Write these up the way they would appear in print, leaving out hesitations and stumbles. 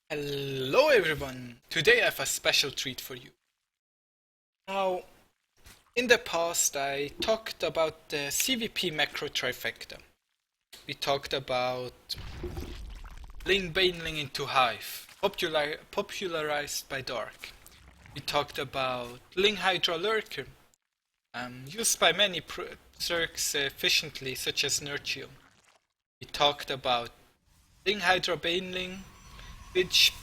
Hello everyone! Today I have a special treat for you. Now, in the past I talked about the ZvP macro trifecta. We talked about Ling Baneling into Hive, popularized by Dark. We talked about Ling Hydra Lurker, used by many Zergs efficiently, such as Nurtium. We talked about Ling Hydra Baneling, which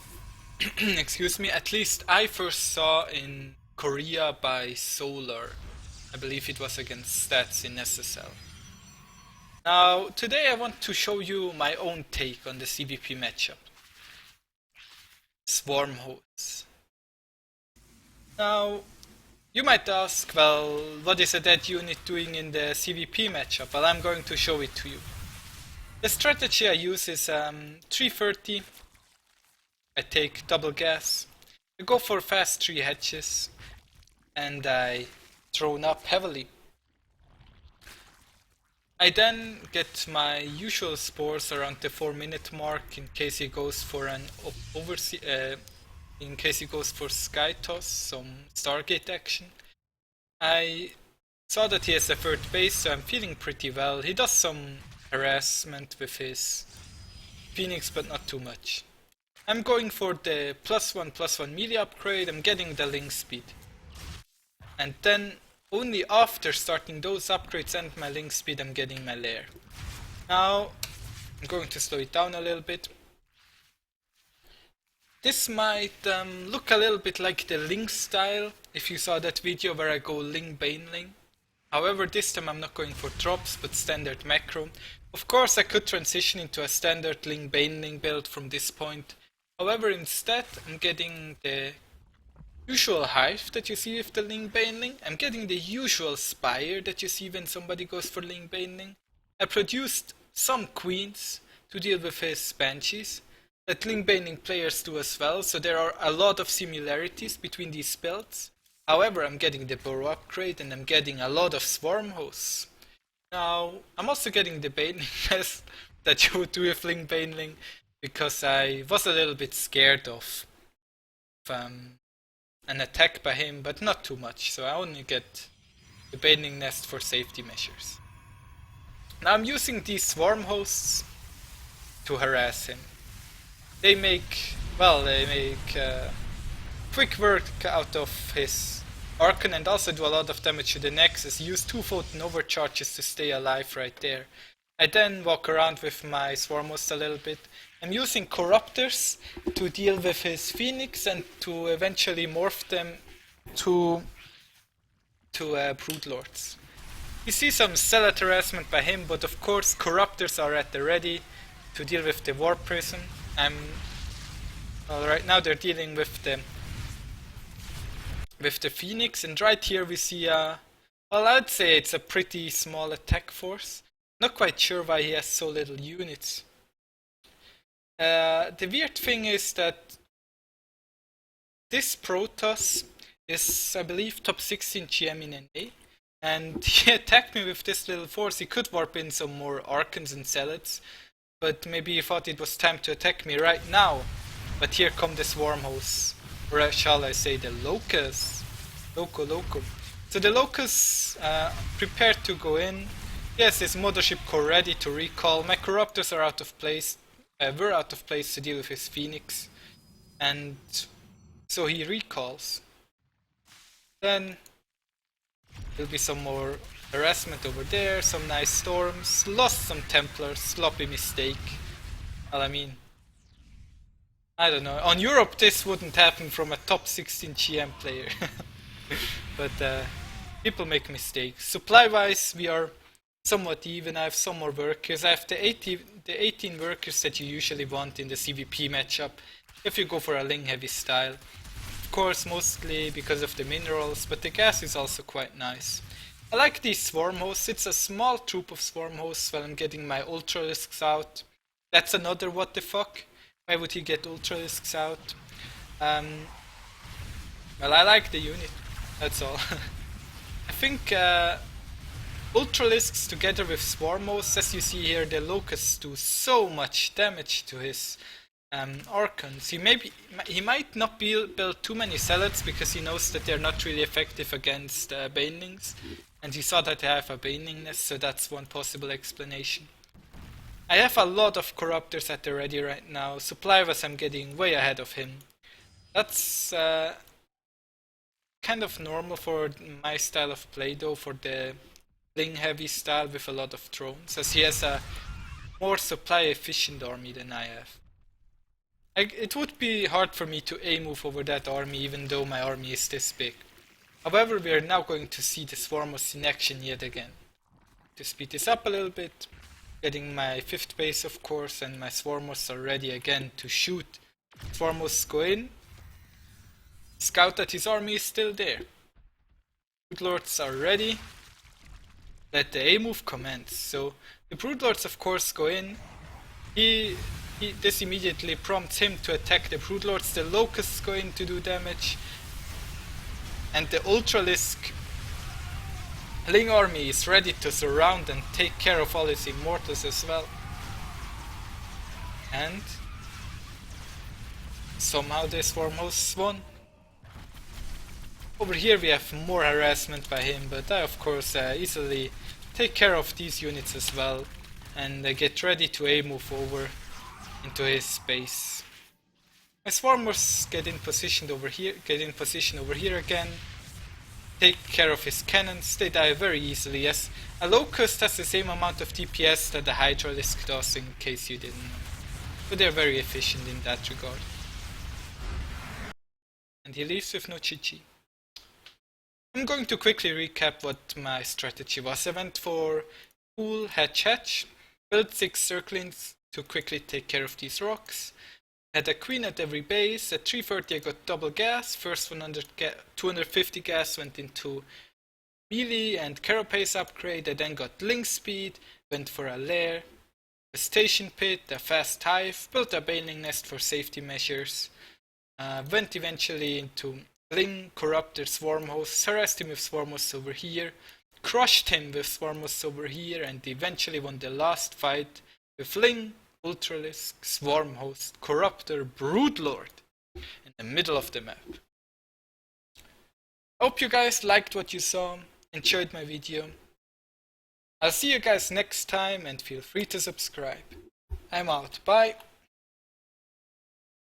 excuse me, at least I first saw in Korea by Solar. I believe it was against Stats in SSL. Now, today I want to show you my own take on the ZvP matchup. Swarmhosts. Now, you might ask, well, what is a dead unit doing in the ZvP matchup? Well, I'm going to show it to you. The strategy I use is 330. I take double gas, I go for fast 3 hedges, and I drone up heavily. I then get my usual spores around the 4-minute mark in case he goes for an in case he goes for sky toss, some Stargate action. I saw that he has a third base, so I'm feeling pretty well. He does some harassment with his Phoenix, but not too much. I'm going for the +1/+1 melee upgrade, I'm getting the lingspeed. And then, only after starting those upgrades and my lingspeed, I'm getting my lair. Now, I'm going to slow it down a little bit. This might look a little bit like the Ling style, if you saw that video where I go Ling Baneling. However, this time I'm not going for drops, but standard macro. Of course, I could transition into a standard Ling Baneling build from this point. However, instead, I'm getting the usual hive that you see with the Ling Baneling. I'm getting the usual spire that you see when somebody goes for Ling Baneling. I produced some queens to deal with his banshees that Ling Baneling players do as well, so there are a lot of similarities between these builds. However, I'm getting the burrow upgrade and I'm getting a lot of Swarmhosts. Now, I'm also getting the Baneling nest that you would do with Ling Baneling, because I was a little bit scared of an attack by him, but not too much, so I only get the Baneling nest for safety measures. Now I'm using these swarm hosts to harass him. They make quick work out of his Archon and also do a lot of damage to the Nexus. Use 2 photon overcharges to stay alive right there. I then walk around with my Swarmhosts a little bit. I'm using Corruptors to deal with his Phoenix and to eventually morph them to Broodlords. You see some Zealot harassment by him, but of course Corruptors are at the ready to deal with the War Prism. Right now they're dealing with the Phoenix, and right here we see I'd say it's a pretty small attack force. Not quite sure why he has so little units. The weird thing is that this protoss is, I believe, top 16 GM in NA, and he attacked me with this little force. He could warp in some more Archons and Zealots, but maybe he thought it was time to attack me right now. But here come the Swarmhosts, or shall I say the Locusts. Loco. So the Locusts prepared to go in. Yes, his mothership core ready to recall. My Corruptors are out of place. Were out of place to deal with his Phoenix. And so he recalls. Then there'll be some more harassment over there, some nice storms, lost some Templars, sloppy mistake. Well, I mean, I don't know. On Europe this wouldn't happen from a top 16 GM player. But people make mistakes. Supply wise we are somewhat even. I have some more workers. I have the 18 workers that you usually want in the ZvP matchup if you go for a Ling heavy style. Of course mostly because of the minerals, but the gas is also quite nice. I like these swarm hosts. It's a small troop of swarm hosts while I'm getting my ultralisks out. That's another what the fuck. Why would he get ultralisks out? Well, I like the unit. That's all. I think ultralisks together with Swarmhosts, as you see here, the Locusts do so much damage to his Archons. He might not build too many zealots because he knows that they're not really effective against banelings, and he saw that they have a baneling nest, so that's one possible explanation. I have a lot of corruptors at the ready right now. Supply-wise, I'm getting way ahead of him. That's kind of normal for my style of play though, for the ling heavy style with a lot of drones, as he has a more supply efficient army than I have. It would be hard for me to A-move over that army even though my army is this big. However, we are now going to see the Swarmhosts in action yet again. To speed this up a little bit, getting my 5th base of course, and my Swarmhosts are ready again to shoot. Swarmhosts go in, scout that his army is still there. Broodlords are ready, let the A-move commence. So the Broodlords of course go in, this immediately prompts him to attack the Broodlords, the Locusts go in to do damage, and the Ultralisk Ling army is ready to surround and take care of all his immortals as well. And somehow the Swarmhosts won. Over here we have more harassment by him, but I of course easily take care of these units as well, and get ready to A-move over into his base. My Swarmers get in position over here again. Take care of his cannons, they die very easily. Yes, a Locust has the same amount of DPS that the Hydralisk does, in case you didn't know. But they're very efficient in that regard. And he leaves with no GG. I'm going to quickly recap what my strategy was. I went for cool hatch, built 6 circlings to quickly take care of these rocks. Had a queen at every base. At 330 I got double gas. First 250 gas went into melee and carapace upgrade. I then got lingspeed, went for a lair, infestation pit, a fast hive, built a baneling nest for safety measures. Went eventually into ling, corrupted Swarmhosts, harassed him with Swarmhosts over here, crushed him with Swarmhosts over here, and eventually won the last fight with ling, Ultralisk, Swarmhost, Corruptor, Broodlord in the middle of the map. Hope you guys liked what you saw, enjoyed my video. I'll see you guys next time and feel free to subscribe. I'm out, bye!